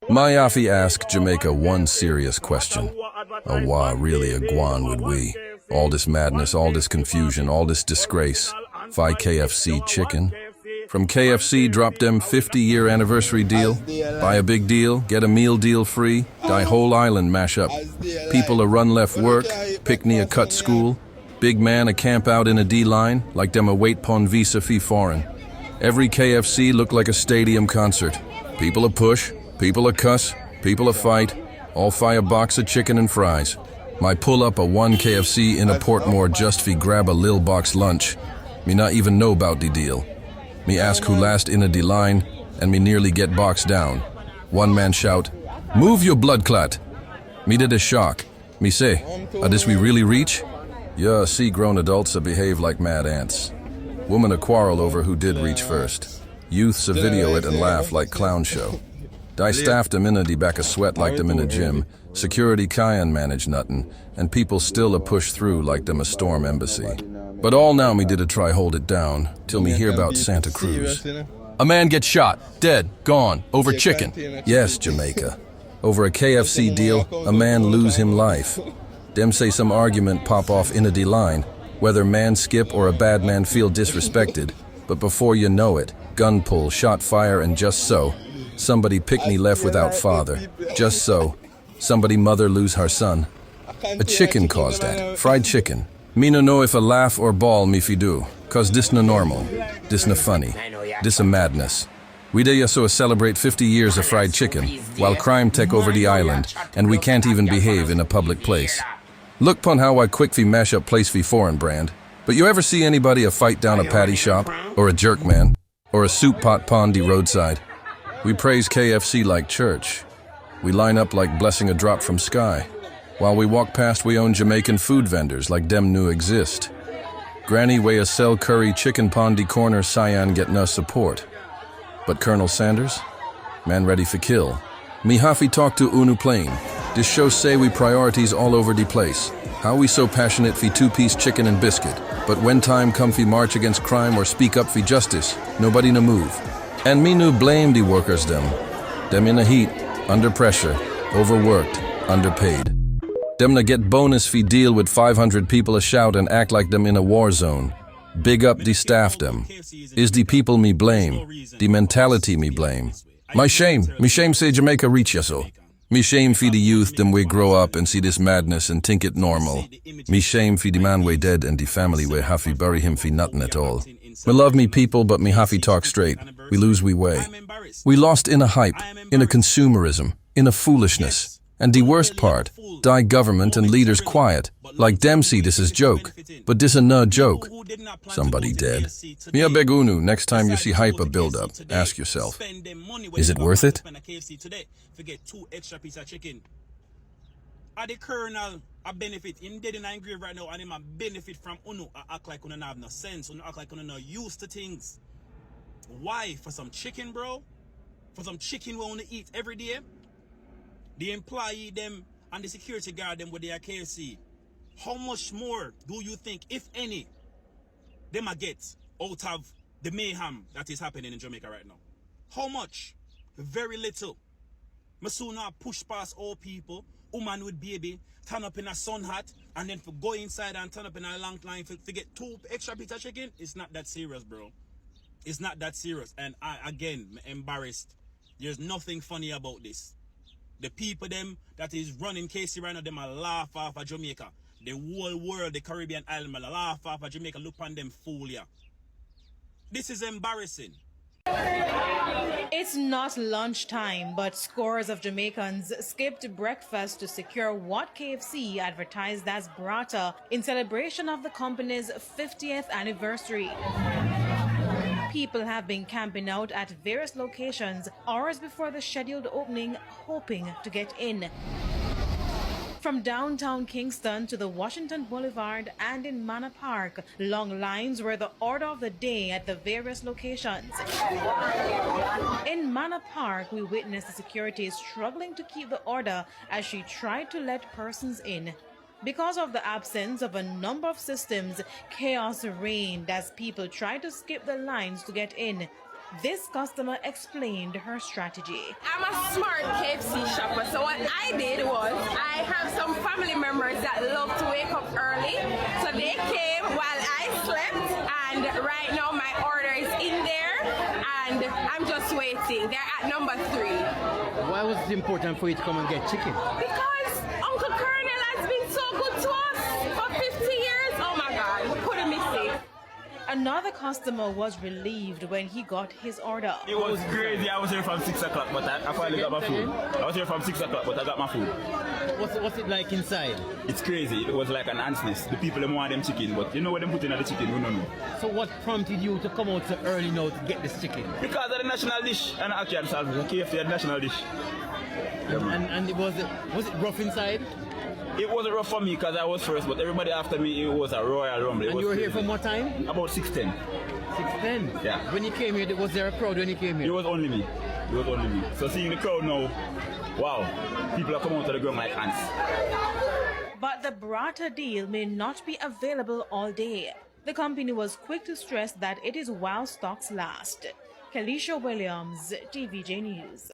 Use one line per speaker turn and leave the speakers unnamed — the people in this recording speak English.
My haffi asked Jamaica one serious question. Why really a guan would we? All this madness, all this confusion, all this disgrace. Fi KFC chicken? From KFC drop them 50-year anniversary deal? Buy a big deal, get a meal deal free, die whole island mash up. People a run left work, picnic a cut school. Big man a camp out in a D-line, like them a wait pon visa fee foreign. Every KFC look like a stadium concert. People a push, people a cuss, people a fight, all fi a box of chicken and fries. My pull up a one KFC in a Portmore just fi grab a lil box lunch. Me not even know about the deal. Me ask who last in a D-line, and me nearly get boxed down. One man shout, "Move your blood clot!" Me did a shock. Me say, this we really reach? Yeah, see grown adults a behave like mad ants. Woman a quarrel over who did reach first. Youths a video it and laugh like clown show. Die staff them in a back a sweat like them in a gym. Security Cayenne manage nuttin', and people still a push through like them a storm embassy. But all now me did a try hold it down, till me hear about Santa Cruz. A man gets shot, dead, gone, over chicken. Yes, Jamaica. Over a KFC deal, a man lose him life. Dem say some argument pop off in a D-line, whether man skip or a bad man feel disrespected, but before you know it, gun pull, shot fire, and just so, somebody pickney left without father. Just so, somebody mother lose her son. A chicken caused that, fried chicken. Me no know if a laugh or ball me fi do, cause this no normal, this no funny, this a madness. We dey so celebrate 50 years of fried chicken, while crime take over the island, and we can't even behave in a public place. Look pon how I quick fi mash up place fi foreign brand, but you ever see anybody a fight down a patty shop, or a jerk man, or a soup pot pon the roadside? We praise KFC like church. We line up like blessing a drop from sky. While we walk past, we own Jamaican food vendors like dem new exist. Granny way a sell curry chicken pondy corner cyan get no support. But Colonel Sanders? Man ready for kill. Me haffi talk to unu plain. This show say we priorities all over the place. How we so passionate fi two-piece chicken and biscuit. But when time come fi march against crime or speak up fi justice, nobody no move. And me no blame the workers them. Them in a heat, under pressure, overworked, underpaid. Them na get bonus fi deal with 500 people a shout and act like them in a war zone. Big up the staff them. Is the people me blame, the mentality me blame. Me shame say Jamaica reach ya so. Me shame fi the youth them we grow up and see this madness and think it normal. Me shame fi the man we dead and the family we haffi bury him fi nothing at all. Me love me people but me haffi talk straight. We lose we way. We lost in a hype, in a consumerism, in a foolishness. And the worst part, die government and leaders quiet, like dem see this as joke, but this a no joke. Somebody dead. Me a beg unu, next time you see hype a build up, ask yourself, is it worth it?
Are the colonel a benefit? Him dead in grave right now, and him a benefit from unu. Act like unu have no sense, unu act like unu no used to things. Why? For some chicken, bro? For some chicken we wanna eat every day? The employee them and the security guard them with their KFC. How much more do you think, if any, them a get out of the mayhem that is happening in Jamaica right now? How much? Very little. Masuna push past all people, woman with baby, turn up in a sun hat, and then for go inside and turn up in a long line for get 2 extra pizza chicken. It's not that serious, bro. It's not that serious. And I, again, embarrassed. There's nothing funny about this. The people them that is running KC right now, them a laugh off of Jamaica. The whole world, the Caribbean island, a laugh off of Jamaica. Look on them fool ya. This is embarrassing.
It's not lunchtime, but scores of Jamaicans skipped breakfast to secure what KFC advertised as burrata in celebration of the company's 50th anniversary. People have been camping out at various locations hours before the scheduled opening, hoping to get in. From downtown Kingston to the Washington Boulevard and in Manor Park, long lines were the order of the day at the various locations. In Manor Park, we witnessed the security struggling to keep the order as she tried to let persons in. Because of the absence of a number of systems, chaos reigned as people tried to skip the lines to get in. This customer explained her strategy.
I'm a smart KFC shopper, so what I did was I have some family members that love to wake up early, so they came while I slept, and right now my order is in there, and I'm just waiting. They're at number 3.
Why was it important for you to come and get chicken?
Because Uncle Colonel has been so good to us for 50 years. Oh my God, couldn't miss it.
Another customer was relieved when he got his order.
It was crazy. I was here from 6 o'clock, but I finally got my food. I was here from 6 o'clock, but I got my food.
What's it like inside?
It's crazy. It was like an ant's nest. The people them want them chicken, but you know what them put in the chicken? We don't know.
So what prompted you to come out so early now to get this chicken?
Because of the national dish, and actually at Santa Cruz, KFC had national dish.
And was it rough inside?
It wasn't rough for me because I was first, but everybody after me, it was a royal rumble.
And you were here from what time?
About 6:10.
6:10?
Yeah.
When you came here, was there a crowd when you came here?
It was only me. It was only me. So seeing the crowd now, wow, people are coming out of the ground like ants.
But the burrata deal may not be available all day. The company was quick to stress that it is while stocks last. Kelisha Williams, TVJ News.